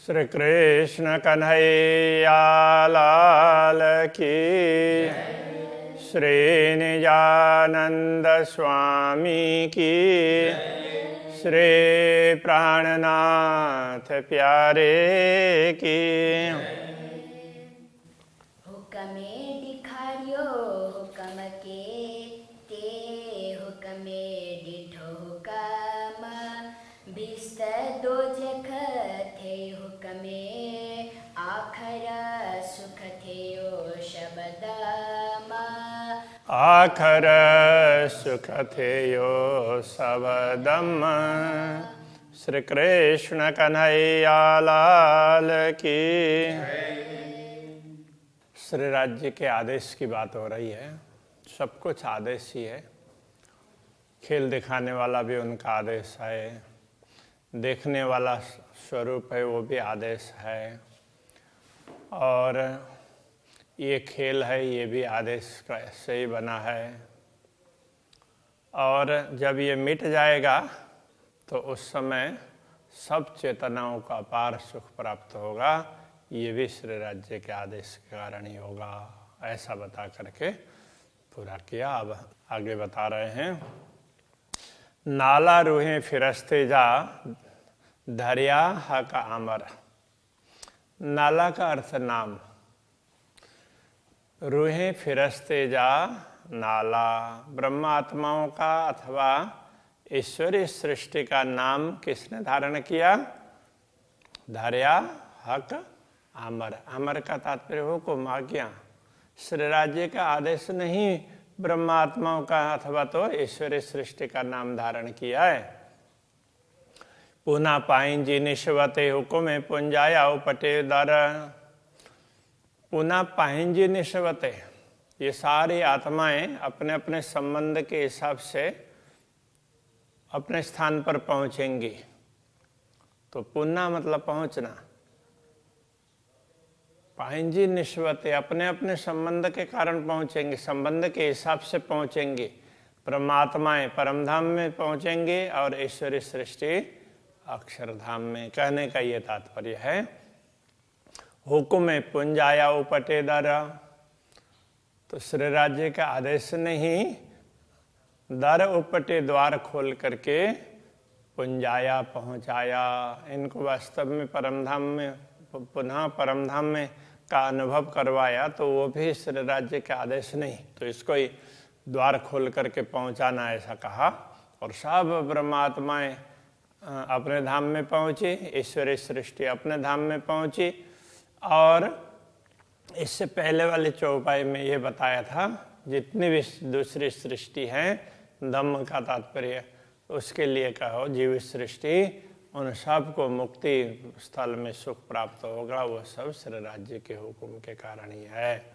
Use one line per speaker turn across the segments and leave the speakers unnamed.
श्री कृष्ण कन्हैया लाल की, श्री निजानंद स्वामी की, श्री प्राणनाथ प्यारे की।
हुक्मे दिखारियो हुक्म के ते हुक्मे डिठो हुक्म बिस्त दो जख थे हुक्मे आखर सुख थे ओ शबदमा
आखर सुख थे यो सबदम। श्री कृष्ण कन्हैया लाल की। श्री राज्य के आदेश की बात हो रही है। सब कुछ आदेश ही है। खेल दिखाने वाला भी उनका आदेश है, देखने वाला स्वरूप है वो भी आदेश है, और ये खेल है ये भी आदेश से ही बना है। और जब ये मिट जाएगा तो उस समय सब चेतनाओं का अपार सुख प्राप्त होगा। ये भी श्री राज्य के आदेश के कारण ही होगा, ऐसा बता करके पूरा किया। अब आगे बता रहे हैं। नाला रूहें फिरस्ते जा दरिया हक आमर। नाला का अर्थ नाम, रूहें फिरस्ते जा नाला ब्रह्मात्माओं का अथवा ईश्वरीय सृष्टि का नाम किसने धारण किया? दरिया हक आमर। आमर का तात्पर्य हुकुम, आज्ञा। श्री राज्य का आदेश नहीं ब्रह्मात्माओं का अथवा तो ईश्वरीय सृष्टि का नाम धारण किया है। पुनः पाइन जी निश्वते हुकुम पुंजाया उपटे दर। पुनः पाइन जी निश्वते, ये सारी आत्माएं अपने अपने संबंध के हिसाब से अपने स्थान पर पहुंचेंगी। तो पुनः मतलब पहुंचना। पाइंजी निश्वते, अपने अपने संबंध के कारण पहुंचेंगे, संबंध के हिसाब से पहुंचेंगे। परमात्माएं परमधाम में पहुंचेंगे और ईश्वरीय सृष्टि अक्षरधाम में। कहने का ये तात्पर्य है। हुकुम पुंजाया उपटे दर, तो श्री राज्य का आदेश नहीं, दर उपटे द्वार खोल करके पुंजाया पहुंचाया इनको वास्तव में परमधाम में, पुनः परमधाम में का अनुभव करवाया। तो वो भी श्री राज्य के आदेश नहीं, तो इसको ही द्वार खोल करके पहुंचाना ऐसा कहा। और सब ब्रह्मात्माएं अपने धाम में पहुंची, ईश्वरीय सृष्टि अपने धाम में पहुंची। और इससे पहले वाले चौपाई में ये बताया था जितनी भी दूसरी सृष्टि है, धम्म का तात्पर्य उसके लिए कहो जीव सृष्टि, उन सब को मुक्ति स्थल में सुख प्राप्त होगा। वो सब श्री राज्य के हुक्म के कारण ही है।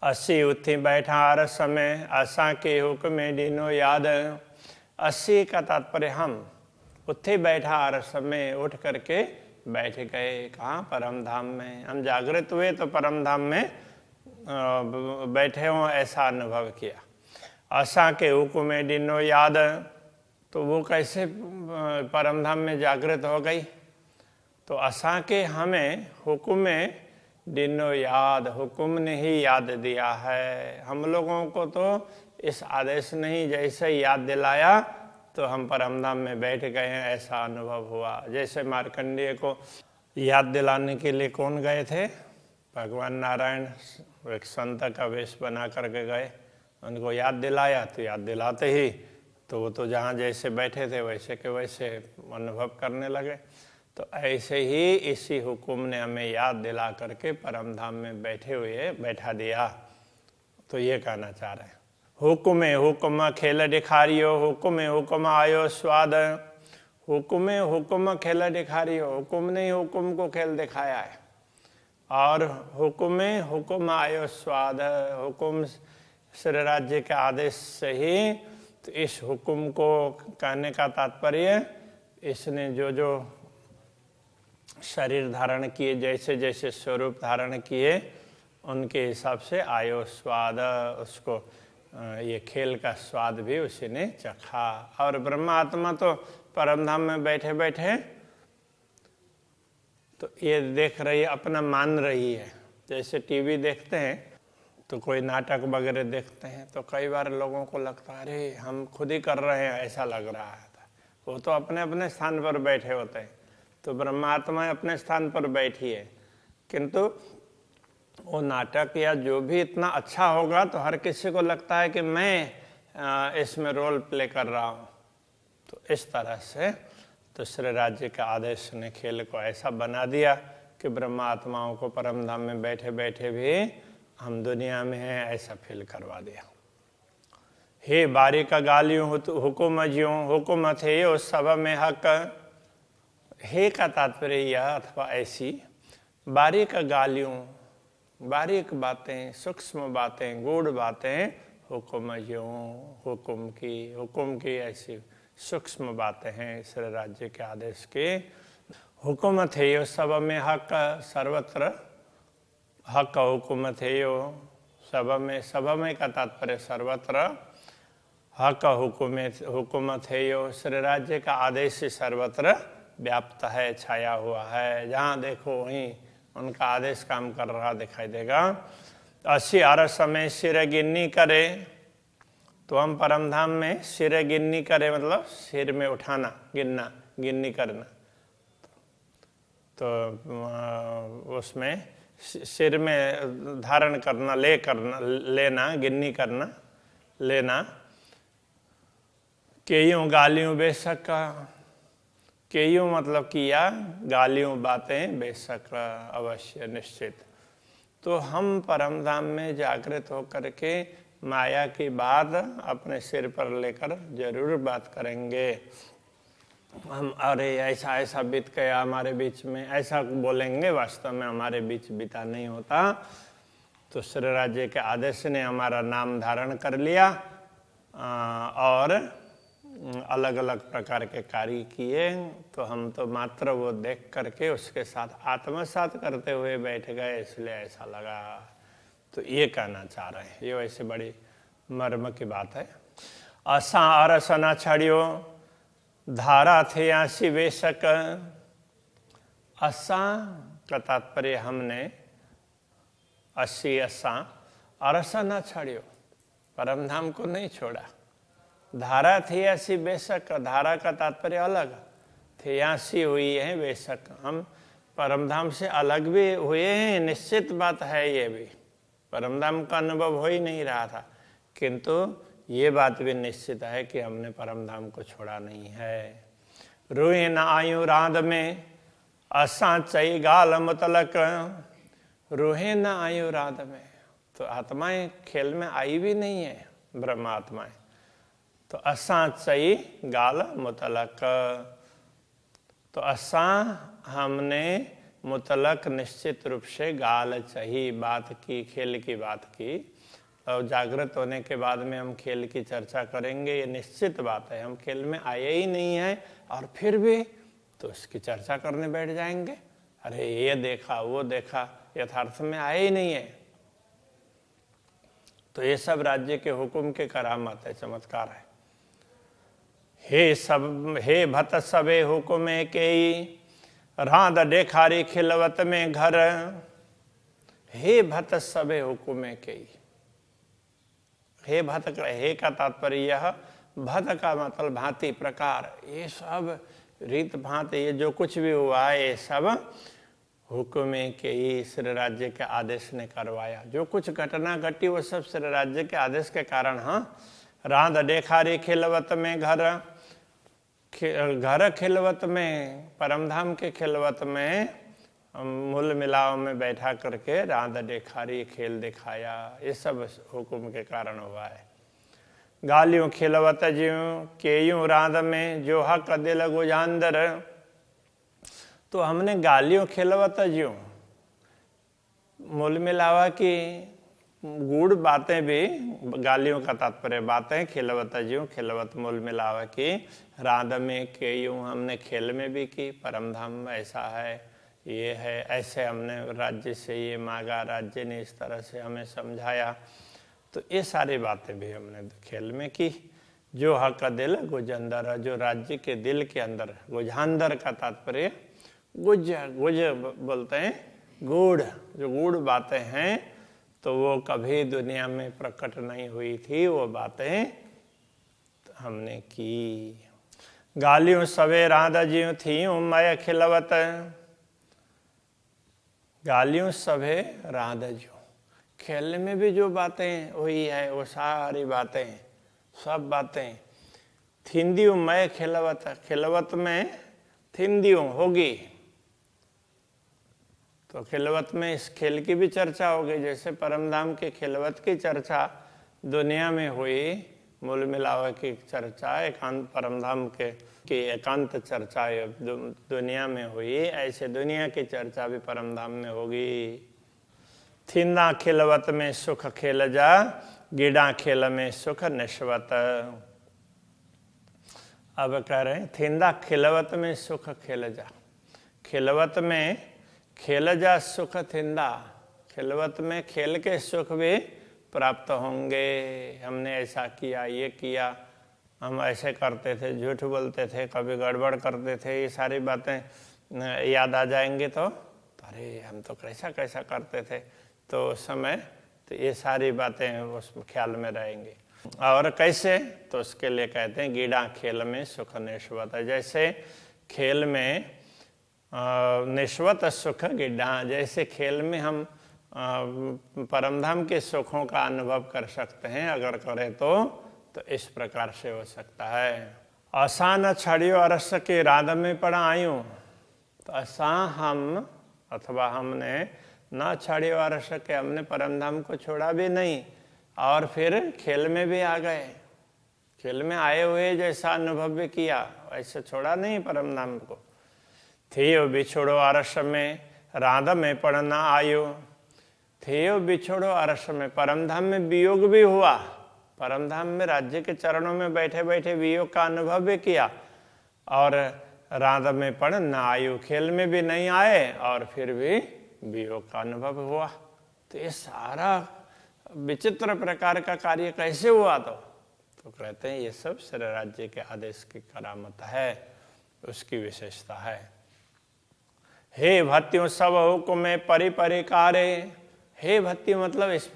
अस्सी उठी बैठा हर समय आशा के हुक्म दिनो याद। अस्सी का तात्पर्य हम उठे बैठा हर समय, उठ करके बैठ गए कहाँ? परम धाम में। हम जागृत हुए तो परम धाम में बैठे हों ऐसा अनुभव किया। आशा के हुक्म दिनो याद, तो वो कैसे परमधाम में जागृत हो गई? तो आशा के हमें हुक्म दिनो याद, हुक्म ने ही याद दिया है। हम लोगों को तो इस आदेश ने ही जैसे याद दिलाया तो हम परमधाम में बैठ गए हैं ऐसा अनुभव हुआ। जैसे मार्कंडेय को याद दिलाने के लिए कौन गए थे? भगवान नारायण एक संत का वेश बना करके गए, उनको याद दिलाया। तो याद दिलाते ही तो वो तो जहाँ जैसे बैठे थे वैसे के वैसे अनुभव करने लगे। तो ऐसे ही इसी हुक्म ने हमें याद दिला करके परमधाम में बैठे हुए बैठा दिया। तो ये कहना चाह रहे हैं। हुक्म खेल दिखारियो, हुक्म आयो स्वाद। हुक्म खेल दिखारियो, हुक्म ने हुक्म को खेल दिखाया है। और हुक्म आयो स्वाद, हुक्म श्री राज्य के आदेश से ही। तो इस हुक्म को कहने का तात्पर्य, इसने जो जो शरीर धारण किए, जैसे जैसे स्वरूप धारण किए, उनके हिसाब से आयो स्वाद, उसको ये खेल का स्वाद भी उसी ने चखा। और ब्रह्मात्मा तो परमधाम में बैठे बैठे तो ये देख रही है, अपना मान रही है। जैसे टीवी देखते हैं तो कोई नाटक वगैरह देखते हैं तो कई बार लोगों को लगता है अरे हम खुद ही कर रहे हैं, ऐसा लग रहा है। वो तो अपने अपने स्थान पर बैठे होते हैं, तो ब्रह्मात्मा अपने स्थान पर बैठी है, किंतु वो नाटक या जो भी इतना अच्छा होगा तो हर किसी को लगता है कि मैं इसमें रोल प्ले कर रहा हूँ। तो इस तरह से दूसरे राज्य के आदेश ने खेल को ऐसा बना दिया कि ब्रह्मा आत्माओं को परम धाम में बैठे बैठे भी हम दुनिया में हैं ऐसा फील करवा दिया। हे बारी का गालियों हुकुम ज्यों हुकुम थे यो सब में हक। हे का तात्पर्य यह अथवा ऐसी बारीक गालियों, बारीक बातें, सूक्ष्म बातें, गूढ़ बातें, हुकुम ज्यों हुकुम की ऐसी सूक्ष्म बातें हैं इस राज्य के आदेश के। हुकुम थे यो सब में हक, सर्वत्र हक हुकुम थे यो सब में का तात्पर्य सर्वत्र, हक हुकुम थे यो श्री राज्य का आदेश सर्वत्र व्याप्त है, छाया हुआ है। जहाँ देखो वहीं उनका आदेश काम कर रहा दिखाई देगा। 80 अरस में सिर गिन्नी करे, तो हम परमधाम में सिर गिन्नी करे मतलब सिर में उठाना, गिन्नी करना। तो उसमें सिर में धारण करना, लेना, गिन्नी करना, लेना। केयूं गालियों बेशक, केयूं मतलब किया, गालियों बातें बेशक अवश्य निश्चित। तो हम परमधाम में जागृत होकर के माया की बात अपने सिर पर लेकर जरूर बात करेंगे। हम अरे ऐसा ऐसा बीत गया हमारे बीच में, ऐसा बोलेंगे, वास्तव में हमारे बीच बीता नहीं होता। तो श्री राज्य के आदेश ने हमारा नाम धारण कर लिया और अलग अलग प्रकार के कार्य किए। तो हम तो मात्र वो देख करके उसके साथ आत्मसात करते हुए बैठ गए, इसलिए ऐसा लगा। तो ये कहना चाह रहे हैं, ये वैसे बड़ी मर्म की बात है। असा अरस न छड़ियो धारा थे आशी बेशक। असा का तात्पर्य हमने 80 असा अरस न छड़ियो, परमधाम को नहीं छोड़ा। धारा थी ऐसी बेशक, धारा का तात्पर्य अलग, थे ऐसी हुई है बेशक। हम परमधाम से अलग भी हुए हैं, निश्चित बात है। ये भी परमधाम का अनुभव हो ही नहीं रहा था, किंतु ये बात भी निश्चित है कि हमने परमधाम को छोड़ा नहीं है। रूहे न आयु राध में असा चई गाल मुतलक। रूहे न आयु राध में, तो आत्माएं खेल में आई भी नहीं है, ब्रह्मात्माएं। तो असा चई गाल मुतलक, तो असा हमने मुतलक निश्चित रूप से गाल चही बात की, खेल की बात की। और जागृत होने के बाद में हम खेल की चर्चा करेंगे, ये निश्चित बात है। हम खेल में आए ही नहीं हैं और फिर भी तो उसकी चर्चा करने बैठ जाएंगे। अरे ये देखा वो देखा, यथार्थ में आए ही नहीं है। तो ये सब राज्य के हुक्म के करामत है, चमत्कार है। हे भत सबे हुक्मे केई रांद डेखारी खिलवत में घर। हे भत सबे हुक्मे केई, हे भत, हे का तात्पर्य यह, भत का मतलब भांति प्रकार। ये सब रीत भांति, ये जो कुछ भी हुआ है ये सब हुक्मे केई श्री राज्य के आदेश ने करवाया। जो कुछ घटना घटी वो सब श्री राज्य के आदेश के कारण। हाँ, रांद डेखारी खिलवत में घर, घर खिलवत में, परमधाम के खिलवत में मूल मिलाव में बैठा करके रांद डेखारी खेल दिखाया। ये सब हुक्म के कारण हुआ है। गालियों खिलवत ज्यों केयूं रांद में जो हक दिल गुजांदर। तो हमने गालियों खिलवत ज्यों, मूल मिलावा की गूढ़ बातें भी, गालियों का तात्पर्य बातें, खिलवत ज्यों खिलवत मूल मिलावा की, रांद में केयूं हमने खेल में भी की। परमधाम ऐसा है, ये है, ऐसे हमने राज्य से ये मांगा, राज्य ने इस तरह से हमें समझाया। तो ये सारी बातें भी हमने खेल में की। जो हक दिल गुजंदर, जो राज्य के दिल के अंदर, गुजांदर का तात्पर्य गुज गुज बोलते हैं गूढ़, जो गूढ़ बातें हैं तो वो कभी दुनिया में प्रकट नहीं हुई थी, वो बातें हमने की। गालियों सवे राधा जियों थी मैं खिलवत, गालियों सभे राधा जियों, खेलने में भी जो बातें हुई है वो सारी बातें, सब बातें थिंदियों मैं खिलवत, खिलवत में थिंदियों होगी, तो खिलवत में इस खेल की भी चर्चा होगी। जैसे परमधाम के खिलवत की चर्चा दुनिया में हुई, मूल मिलावे की चर्चा एकांत परमधाम के की एकांत चर्चा दुनिया में हुई, ऐसे दुनिया की चर्चा भी परमधाम में होगी। थिंदा खिलवत में सुख खेल जा, गिडा खेल में सुख निश्वत। अब कह रहे हैं थिंदा खिलवत में सुख खेल जा, खिलवत में खेल जा सुख थिंदा, खिलवत में खेल के सुख भी प्राप्त होंगे। हमने ऐसा किया, ये किया, हम ऐसे करते थे, झूठ बोलते थे, कभी गड़बड़ करते थे, ये सारी बातें याद आ जाएंगे तो अरे हम तो कैसा कैसा करते थे, तो उस समय तो ये सारी बातें उस ख्याल में रहेंगी। और कैसे, तो उसके लिए कहते हैं गीड़ा खेल में सुख निश्वत। जैसे खेल में निश्वत सुख गिड्ढा, जैसे खेल में हम परमधाम के सुखों का अनुभव कर सकते हैं, अगर करें तो इस प्रकार से हो सकता है। असा न छड़ियो अरस के राधा में पड़ा आयूं, तो असा हम अथवा हमने न छड़ियो अरस के, हमने परमधाम को छोड़ा भी नहीं और फिर खेल में भी आ गए, खेल में आए हुए जैसा अनुभव भी किया, ऐसे छोड़ा नहीं परमधाम को। थियो बिछोड़ो अरस में राधा में पड़ना आयो, थियो बिछोड़ो अरस में, परमधाम में वियोग भी हुआ, परमधाम में राज्य के चरणों में बैठे बैठे वियोग का अनुभव भी किया, और राधा में पड़ न आयु, खेल में भी नहीं आए और फिर भी वियोग का अनुभव हुआ। तो ये सारा विचित्र प्रकार का कार्य कैसे हुआ, तो कहते हैं ये सब श्री राज्य के आदेश की करामत है, उसकी विशेषता है। हे भक्तियों सब हुक्म में परि परिकारे, हे भक्ति मतलब इस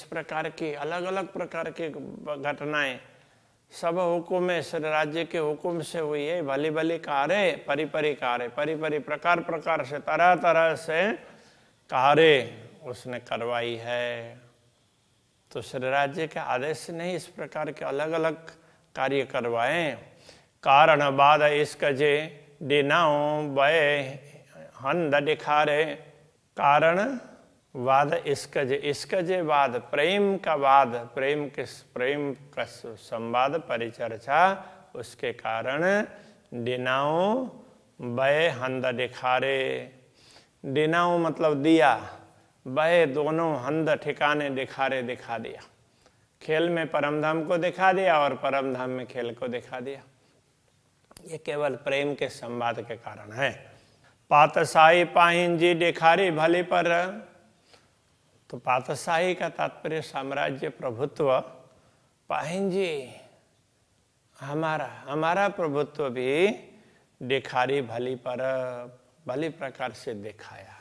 प्रकार की अलग अलग प्रकार की घटनाएं सब हुक्म में श्री राज्य के हुक्म से हुई है। भली भली कार्य परि परि कार्य, परि परि प्रकार प्रकार से तरह तरह से कार्य उसने करवाई है। तो श्री राज्य के आदेश से नहीं, इस प्रकार के अलग अलग कार्य करवाए। कारण बाद इसका जे डिनाओ बय हंद दिखारे, कारण वाद इसका जे वाद, प्रेम का वाद, प्रेम का संवाद परिचर्चा, उसके कारण डिनाओ बय हंद दिखारे, डिनाओ मतलब दिया, बय दोनों हंद ठिकाने दिखारे दिखा दिया, खेल में परमधाम को दिखा दिया और परमधाम में खेल को दिखा दिया। ये केवल प्रेम के संवाद के कारण है। पातशाही पाहिन जी दिखारी भली पर, तो पातशाही का तात्पर्य साम्राज्य प्रभुत्व, पाहिन जी हमारा प्रभुत्व भी दिखारी भली पर, भली प्रकार से दिखाया।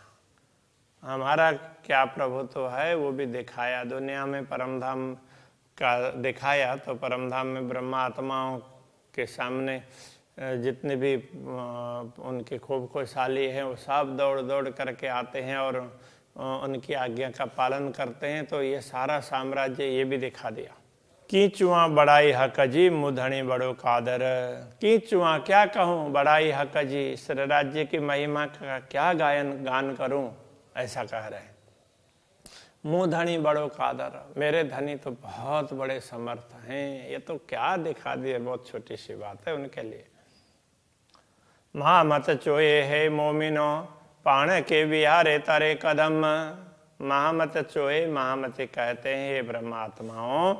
हमारा क्या प्रभुत्व है वो भी दिखाया, दुनिया में परमधाम का दिखाया। तो परमधाम में ब्रह्मा आत्माओं के सामने जितने भी उनके खूब खुशहाली हैं वो सब दौड़ दौड़ करके आते हैं और उनकी आज्ञा का पालन करते हैं। तो ये सारा साम्राज्य ये भी दिखा दिया। कीचुआ बड़ाई हकजी मुधणी बड़ो कादर, कीचुआ क्या कहूँ बड़ाई हकजी, श्री राज्य की महिमा का क्या गान करूं, ऐसा कह रहे हैं। मुधणी बड़ो कादर, मेरे धनी तो बहुत बड़े समर्थ हैं, ये तो क्या दिखा दिए, बहुत छोटी सी बात है उनके लिए। महामत चोए है मोमिनो पाण के बिहारे तारे कदम, महामत चोए, महामति कहते हैं ये ब्रह्मात्माओं,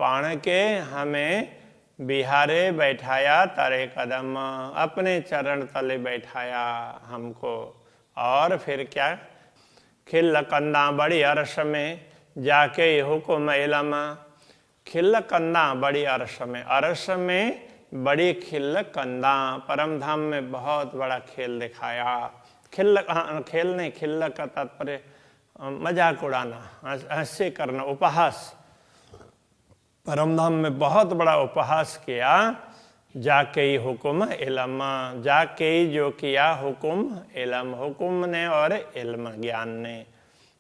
पाण के हमें बिहारे बैठाया तारे कदम, अपने चरण तले बैठाया हमको। और फिर क्या, खिल कंदा बड़ी अरस में जाके हुकुम इलम, खिल कंदा बड़ी अरस में बड़ी खिल्ल कंदा, परम धाम में बहुत बड़ा खेल दिखाया। खिल्ल, हाँ, खेल नहीं, खिल्ल का तात्पर्य मजाक उड़ाना, हंसी करना, उपहास। परम धाम में बहुत बड़ा उपहास किया। जाके ही हुक्म इलम, जाके ही जो किया हुक्म इलम, हुक्म ने और इल्म ज्ञान ने।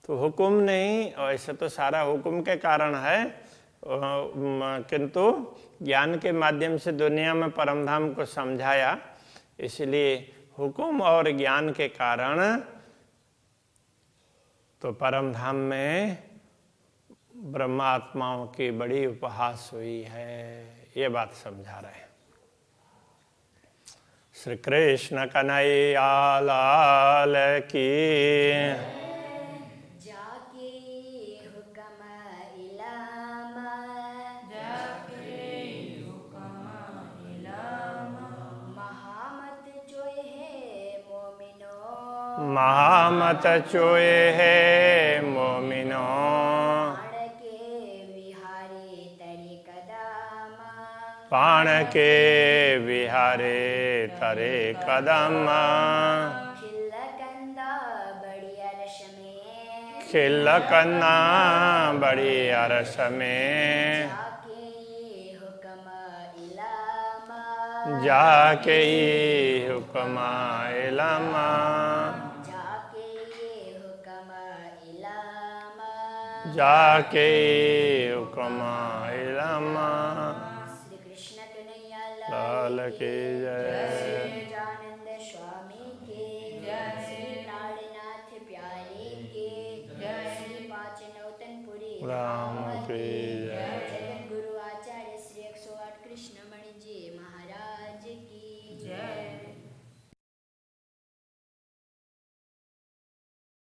तो हुक्म नहीं, ऐसे तो सारा हुक्म के कारण है, किंतु ज्ञान के माध्यम से दुनिया में परम धाम को समझाया। इसलिए हुक्म और ज्ञान के कारण तो परम धाम में ब्रह्मात्माओं की बड़ी उपहास हुई है, ये बात समझा रहे हैं। श्री कृष्ण कन्हैया लाल की।
जाके हुक्म इलामा, महामत चोए है मोमिनो,
महामत चोए है मोमिनो, पाण के विहारे तरे कदम,
खिल्लकंदा बड़ी अरश में,
खिल्लकन्ना बड़ी अरस में,
जाके हुक्म इलामा,
जाके ही हुक्म इलमा,
जाके हुक्म इलामा,
जाके ही हुक्म इलमा। लाल की जय।
आनंद स्वामी के जय, प्राणनाथ प्यारे के जय, पाँच नौतनपुरी
राम की